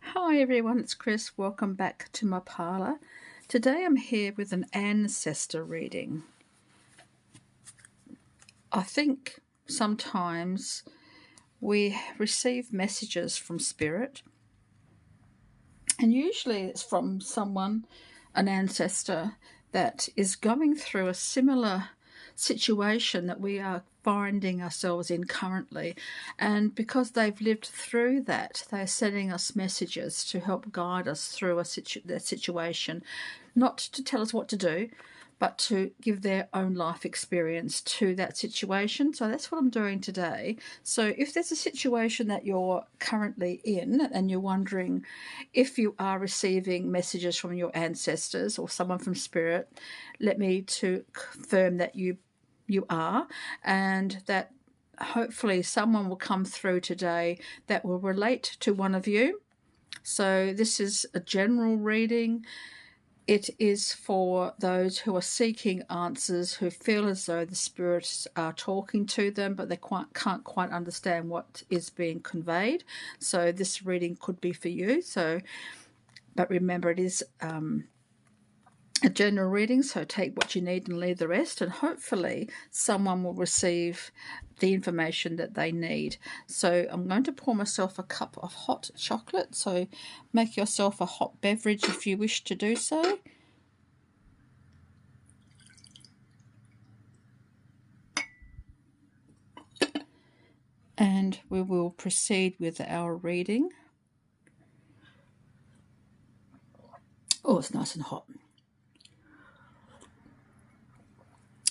Hi everyone, it's Chris. Welcome back to my parlour. Today I'm here with an ancestor reading. I think sometimes we receive messages from spirit, and usually it's from someone, an ancestor, that is going through a similar situation that we are finding ourselves in currently, and because they've lived through that, they're sending us messages to help guide us through that situation, not to tell us what to do, but to give their own life experience to that situation. So that's what I'm doing today. So if there's a situation that you're currently in and you're wondering if you are receiving messages from your ancestors or someone from spirit, let me to confirm that you are, and that hopefully someone will come through today that will relate to one of you. So this is a general reading. It is for those who are seeking answers, who feel as though the spirits are talking to them, but they can't quite understand what is being conveyed. So this reading could be for you. But remember, it is a general reading, so take what you need and leave the rest, and hopefully someone will receive the information that they need. So I'm going to pour myself a cup of hot chocolate, so make yourself a hot beverage if you wish to do so. And we will proceed with our reading. Oh, it's nice and hot.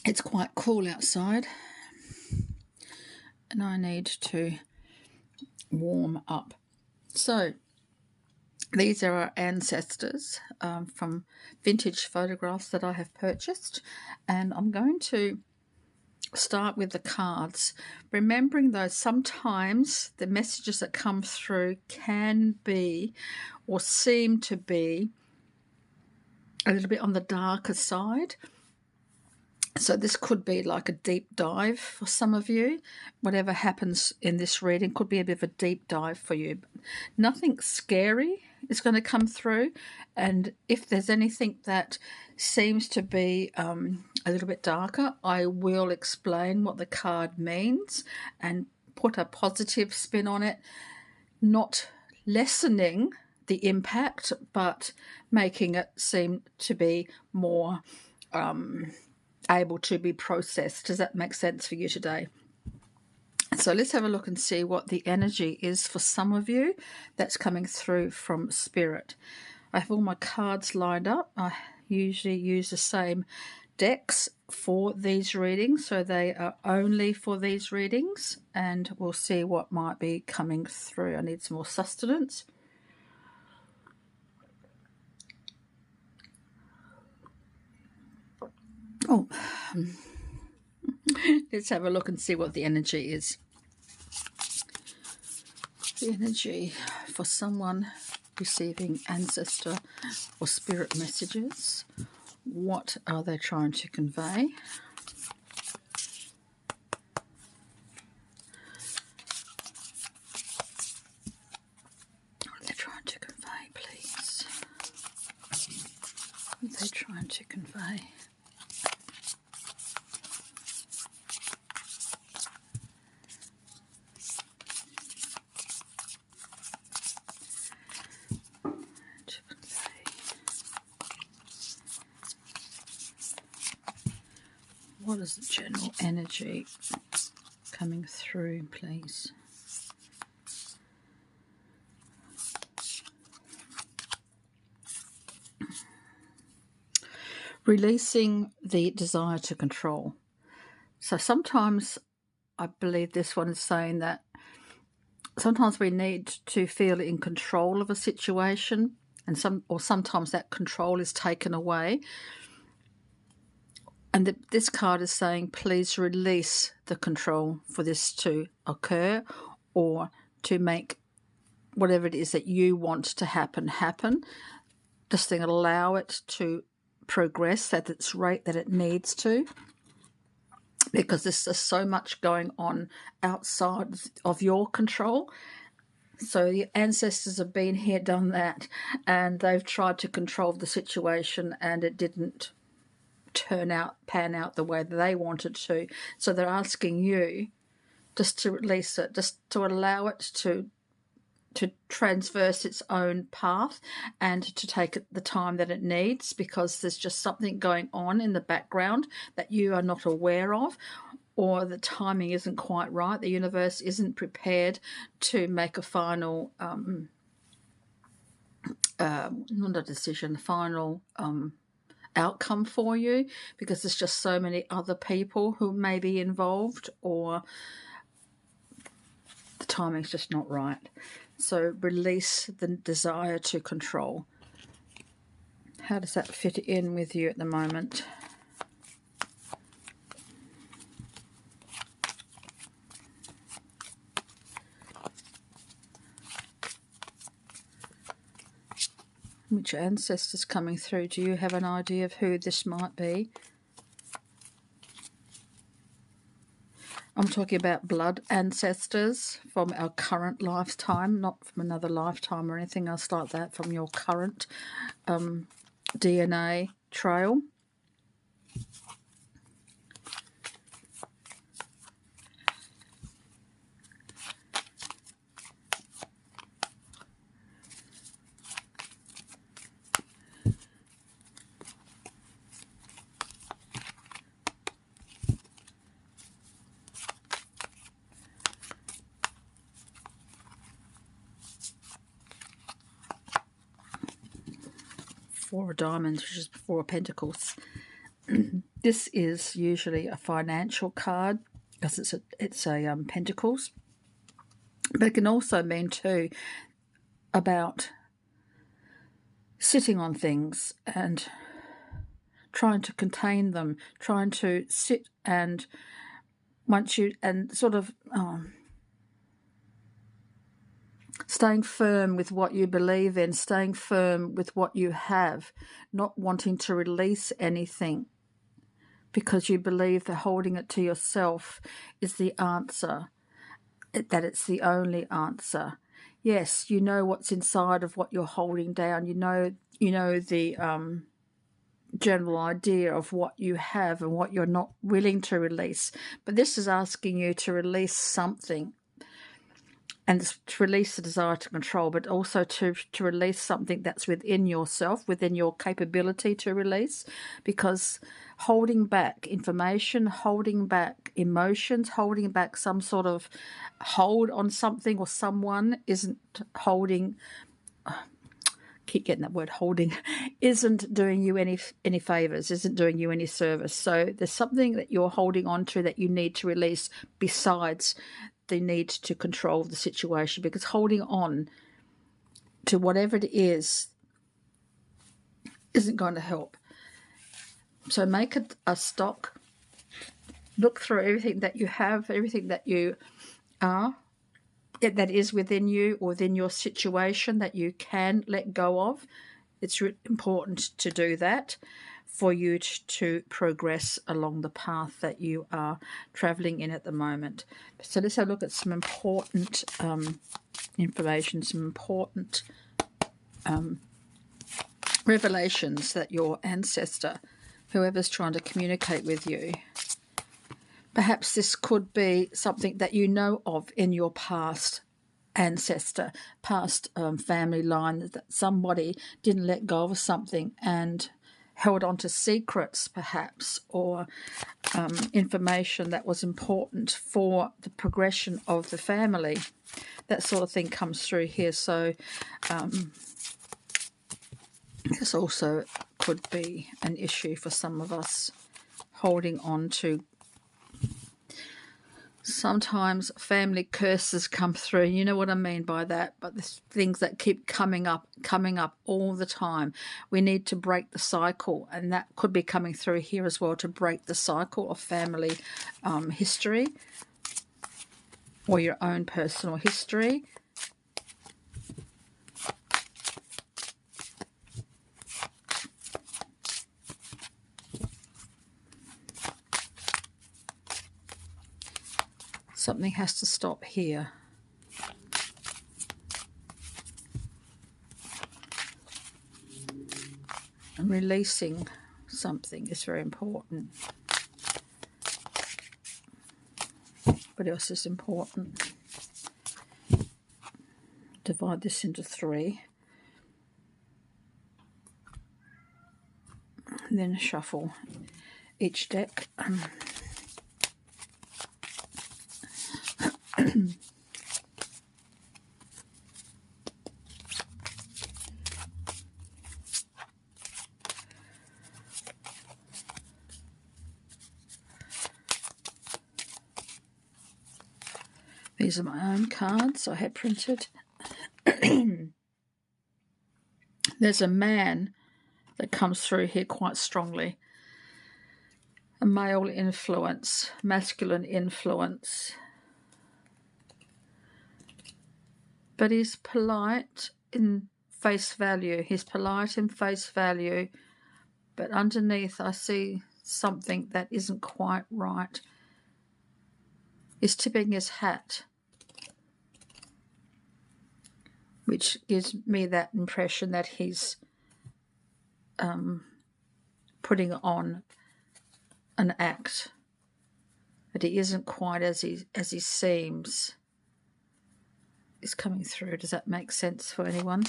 It's quite cool outside, and I need to warm up. So these are our ancestors from vintage photographs that I have purchased, and I'm going to start with the cards, remembering though sometimes the messages that come through can be or seem to be a little bit on the darker side. So this could be like a deep dive for some of you. Whatever happens in this reading could be a bit of a deep dive for you. Nothing scary is going to come through. And if there's anything that seems to be a little bit darker, I will explain what the card means and put a positive spin on it, not lessening the impact, but making it seem to be more able to be processed. Does that make sense for you today? So let's have a look and see what the energy is for some of you that's coming through from spirit. I have all my cards lined up. I usually use the same decks for these readings, so they are only for these readings, and we'll see what might be coming through. I need some more sustenance. Oh, let's have a look and see what the energy is. The energy for someone receiving ancestor or spirit messages. What are they trying to convey? What are they trying to convey, please? What are they trying to convey? What is the general energy coming through, please? Releasing the desire to control. So sometimes I believe this one is saying that sometimes we need to feel in control of a situation, and sometimes that control is taken away. And this card is saying, please release the control for this to occur, or to make whatever it is that you want to happen. Just allow it to progress at its rate that it needs to, because there's just so much going on outside of your control. So the ancestors have been here, done that, and they've tried to control the situation, and it didn't pan out the way that they wanted to. So they're asking you just to release it, just to allow it to transverse its own path and to take the time that it needs, because there's just something going on in the background that you are not aware of, or the timing isn't quite right. The universe isn't prepared to make a final, not a decision, final outcome for you, because there's just so many other people who may be involved, or the timing's just not right. So release the desire to control. How does that fit in with you at the moment? Which ancestors coming through? Do you have an idea of who this might be? I'm talking about blood ancestors from our current lifetime, not from another lifetime or anything else like that, from your current DNA trail. Four of Diamonds, which is Four of Pentacles. This is usually a financial card because it's a Pentacles, but it can also mean too about sitting on things and trying to contain them, trying to sit and sort of staying firm with what you believe in, staying firm with what you have, not wanting to release anything because you believe that holding it to yourself is the answer, that it's the only answer. Yes, you know what's inside of what you're holding down. You know the general idea of what you have and what you're not willing to release. But this is asking you to release something, and to release the desire to control, but also to release something that's within yourself, within your capability to release, because holding back information, holding back emotions, holding back some sort of hold on something or someone isn't holding, keep getting that word holding, isn't doing you any favors, isn't doing you any service. So there's something that you're holding on to that you need to release besides the need to control the situation, because holding on to whatever it is isn't going to help. So make a stock, look through everything that you have, everything that you are, that is within you or within your situation that you can let go of. It's important to do that for you to progress along the path that you are traveling in at the moment. So let's have a look at some important information, some important revelations that your ancestor, whoever's trying to communicate with you, perhaps this could be something that you know of in your past ancestor, past family line, that somebody didn't let go of something and held on to secrets perhaps, or information that was important for the progression of the family. That sort of thing comes through here. So this also could be an issue for some of us, holding on to. Sometimes family curses come through. You know what I mean by that. But there's things that keep coming up all the time. We need to break the cycle, and that could be coming through here as well, to break the cycle of family history or your own personal history. Something has to stop here. And releasing something is very important. What else is important? Divide this into 3. And then shuffle each deck. These are my own cards I had printed. There's a man that comes through here quite strongly. A male influence, masculine influence. But he's polite in face value. He's polite in face value. But underneath I see something that isn't quite right. He's tipping his hat, which gives me that impression that he's putting on an act, that he isn't quite as he seems. Is coming through. Does that make sense for anyone?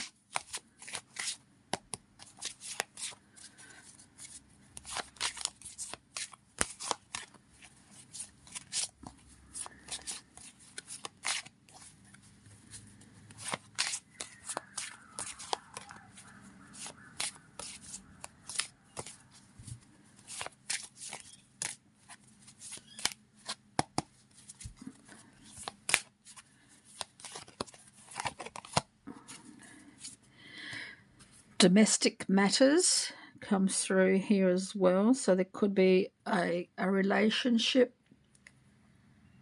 Domestic matters comes through here as well. So there could be a relationship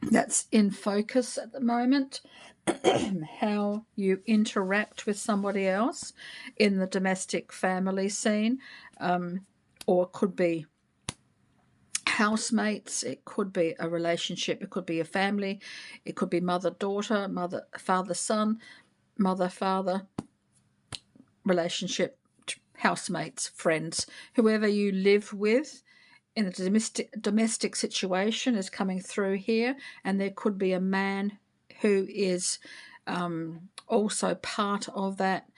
that's in focus at the moment. How you interact with somebody else in the domestic family scene, or it could be housemates, it could be a relationship, it could be a family, it could be mother-daughter, mother-father-son, mother-father relationship, housemates, friends, whoever you live with in the domestic situation is coming through here. And there could be a man who is also part of that,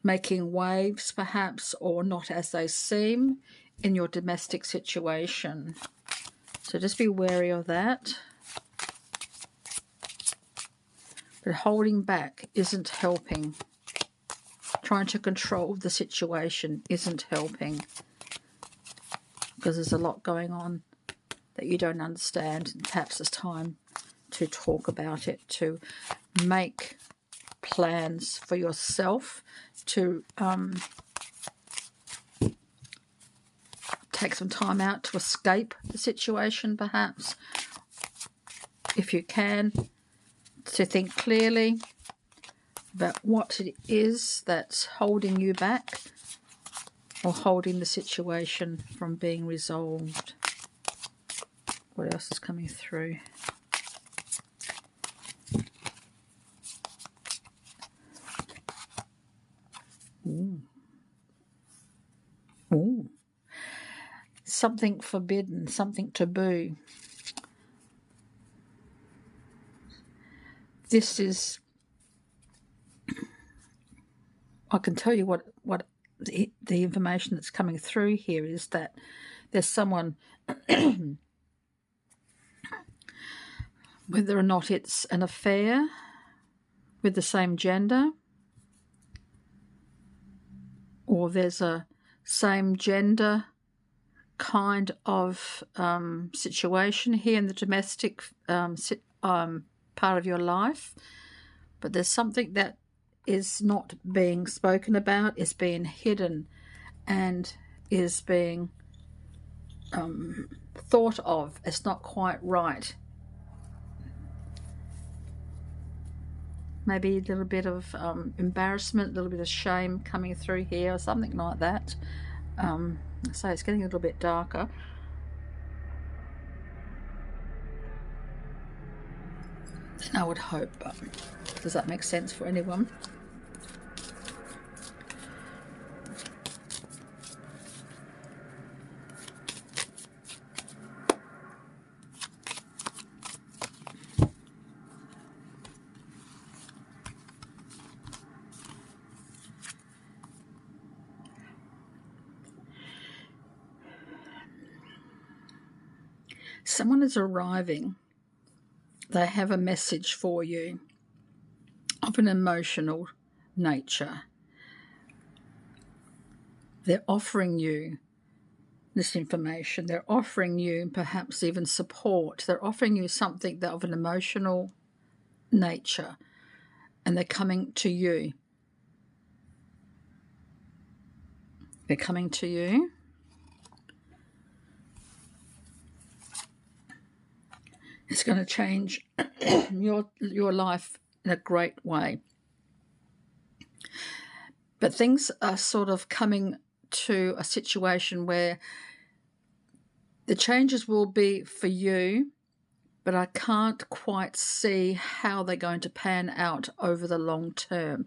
making waves perhaps, or not as they seem in your domestic situation. So just be wary of that. But holding back isn't helping. Trying to control the situation isn't helping, because there's a lot going on that you don't understand, and perhaps it's time to talk about it, to make plans for yourself, to take some time out to escape the situation perhaps, if you can, to think clearly about what it is that's holding you back or holding the situation from being resolved. What else is coming through? Ooh. Ooh. Something forbidden, something taboo. This is, I can tell you what the information that's coming through here is that there's someone, whether or not it's an affair with the same gender, or there's a same gender kind of situation here in the domestic part of your life, but there's something that is not being spoken about, is being hidden, and is being thought of as not quite right. Maybe a little bit of embarrassment, a little bit of shame coming through here, or something like that. So it's getting a little bit darker. And I would hope, does that make sense for anyone? Someone is arriving. They have a message for you of an emotional nature. They're offering you this information. They're offering you perhaps even support. They're offering you something of an emotional nature, and they're coming to you. They're coming to you. It's going to change your life in a great way. But things are sort of coming to a situation where the changes will be for you, but I can't quite see how they're going to pan out over the long term,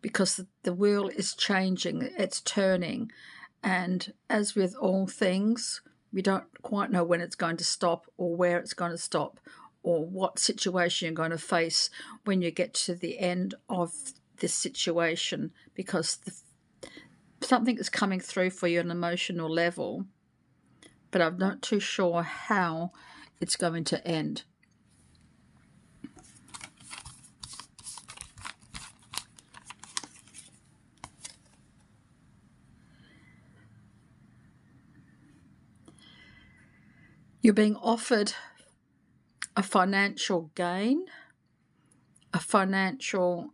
because the wheel is changing, it's turning. And as with all things, we don't quite know when it's going to stop or where it's going to stop or what situation you're going to face when you get to the end of this situation, because something is coming through for you on an emotional level, but I'm not too sure how it's going to end. You're being offered a financial gain, a financial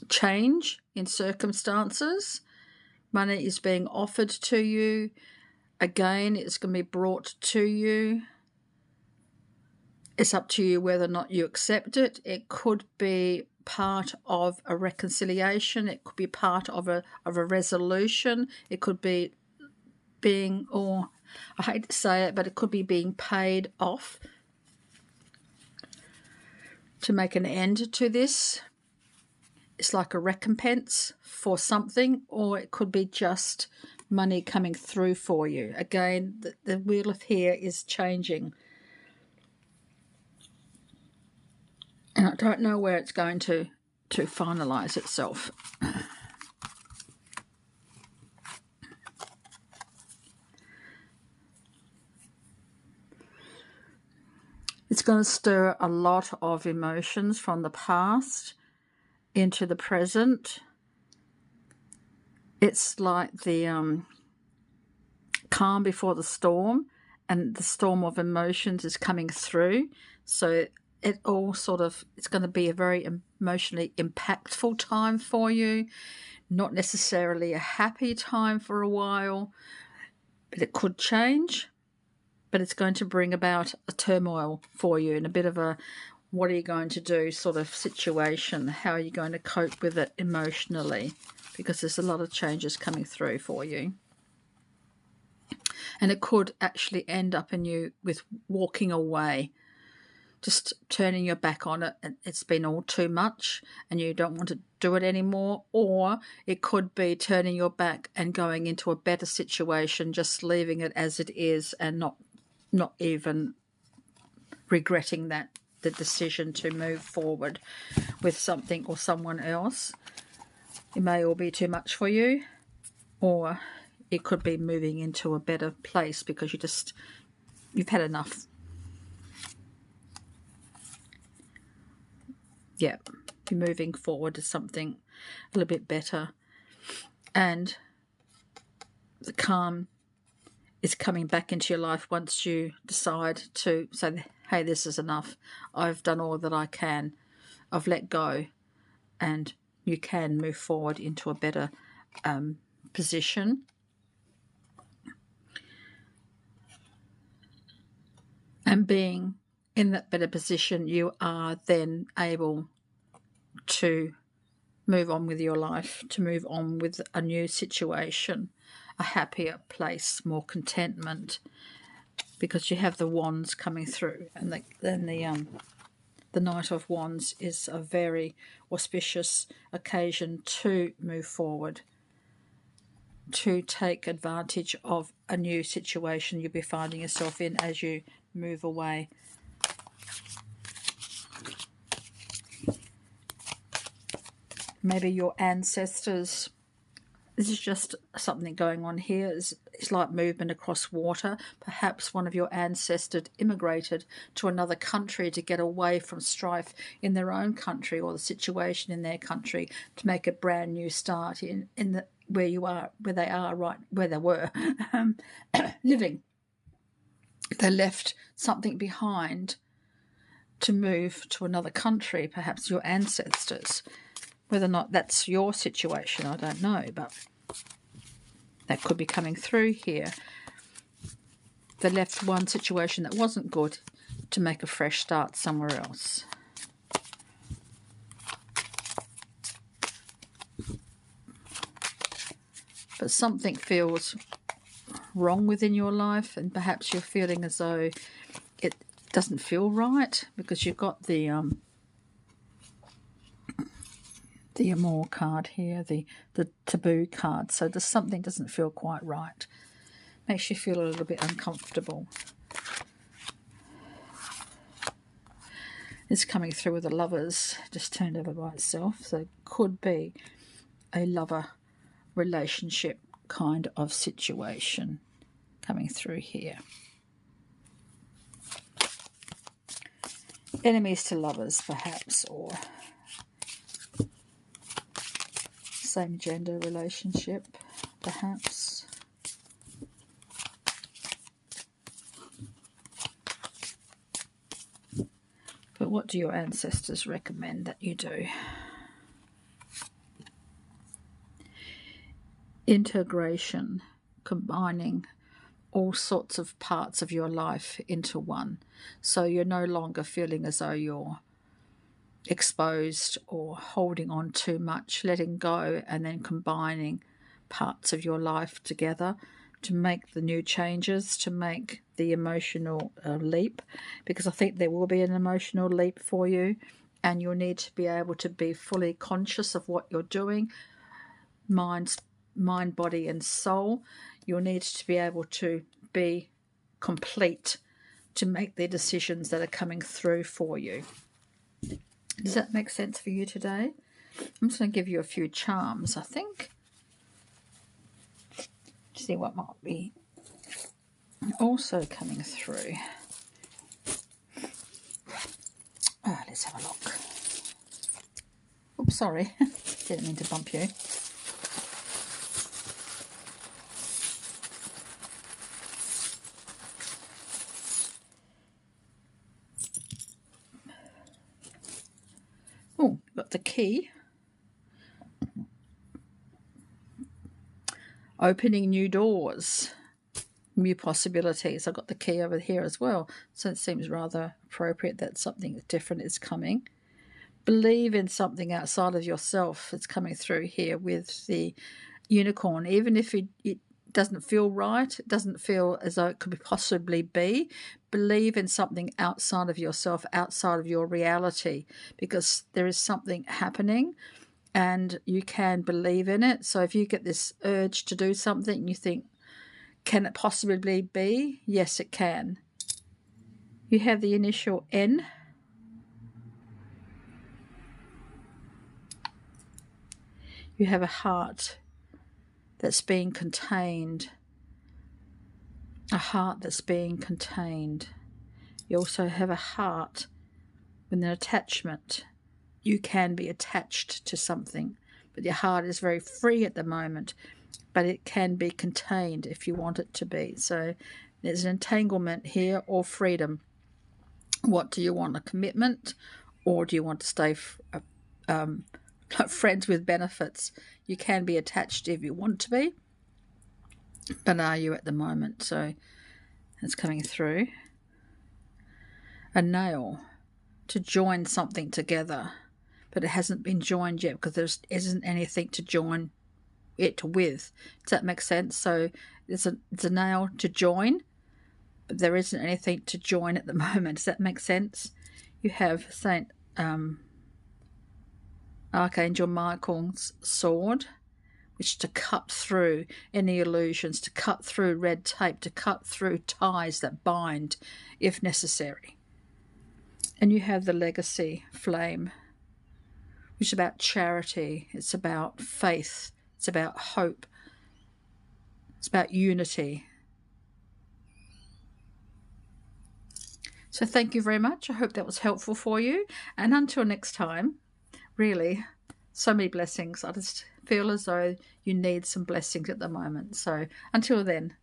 change in circumstances. Money is being offered to you. Again, it's going to be brought to you. It's up to you whether or not you accept it. It could be part of a reconciliation. It could be part of a resolution. It could be being, or I hate to say it, but it could be being paid off to make an end to this. It's like a recompense for something, or it could be just money coming through for you. Again, the wheel of here is changing. And I don't know where it's going to finalise itself. It's going to stir a lot of emotions from the past into the present. It's like the calm before the storm, and the storm of emotions is coming through. So it all sort of, it's going to be a very emotionally impactful time for you. Not necessarily a happy time for a while, but it could change. But it's going to bring about a turmoil for you and a bit of a what are you going to do sort of situation. How are you going to cope with it emotionally? Because there's a lot of changes coming through for you. And it could actually end up in you with walking away, just turning your back on it, and it's been all too much and you don't want to do it anymore. Or it could be turning your back and going into a better situation, just leaving it as it is and not even regretting the decision to move forward with something or someone else. It may all be too much for you, or it could be moving into a better place because you've had enough. Yeah, you're moving forward to something a little bit better, and the calm is coming back into your life once you decide to say, hey, this is enough. I've done all that I can. I've let go, and you can move forward into a better position. And being in that better position, you are then able to move on with your life, to move on with a new situation, a happier place, more contentment, because you have the wands coming through, and then the Knight of Wands is a very auspicious occasion to move forward, to take advantage of a new situation you'll be finding yourself in as you move away. Maybe your ancestors This is just something going on here. It's like movement across water. Perhaps one of your ancestors immigrated to another country to get away from strife in their own country or the situation in their country to make a brand new start in the where you are, where they are, right where they were living. They left something behind to move to another country, perhaps your ancestors. Whether or not that's your situation, I don't know, but that could be coming through here. They left one situation that wasn't good to make a fresh start somewhere else. But something feels wrong within your life, and perhaps you're feeling as though it doesn't feel right because you've got the Amour card here, the taboo card. So there's something doesn't feel quite right. Makes you feel a little bit uncomfortable. It's coming through with the Lovers, just turned over by itself. So it could be a lover relationship kind of situation coming through here. Enemies to lovers, perhaps, or same gender relationship, perhaps. But what do your ancestors recommend that you do? Integration, combining all sorts of parts of your life into one. So you're no longer feeling as though you're exposed or holding on too much, letting go and then combining parts of your life together to make the new changes, to make the emotional leap, because I think there will be an emotional leap for you, and you'll need to be able to be fully conscious of what you're doing, mind, body and soul. You'll need to be able to be complete to make the decisions that are coming through for you. Does that make sense for you today? I'm just going to give you a few charms, I think. See what might be also coming through. Let's have a look. Oops, sorry. Didn't mean to bump you. Oh, got the key. Opening new doors, new possibilities. I've got the key over here as well, so it seems rather appropriate that something different is coming. Believe in something outside of yourself. It's coming through here with the unicorn. Even if it doesn't feel right, it doesn't feel as though it could possibly be, believe in something outside of yourself, outside of your reality, because there is something happening and you can believe in it. So if you get this urge to do something and you think, can it possibly be? Yes, it can. You have the initial N. You have a heart that's being contained. A heart that's being contained. You also have a heart with an attachment. You can be attached to something, but your heart is very free at the moment, but it can be contained if you want it to be. So there's an entanglement here or freedom. What do you want, a commitment, or do you want to stay friends with benefits? You can be attached if you want to be, but are you at the moment? So it's coming through. A nail, to join something together, but it hasn't been joined yet because there isn't anything to join it with. Does that make sense? So it's a nail to join, but there isn't anything to join at the moment. Does that make sense? You have Saint Archangel Michael's sword, which to cut through any illusions, to cut through red tape, to cut through ties that bind if necessary. And you have the legacy flame, which is about charity. It's about faith. It's about hope. It's about unity. So thank you very much. I hope that was helpful for you. And until next time, really, so many blessings. I just feel as though you need some blessings at the moment. So until then,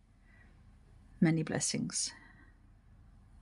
many blessings.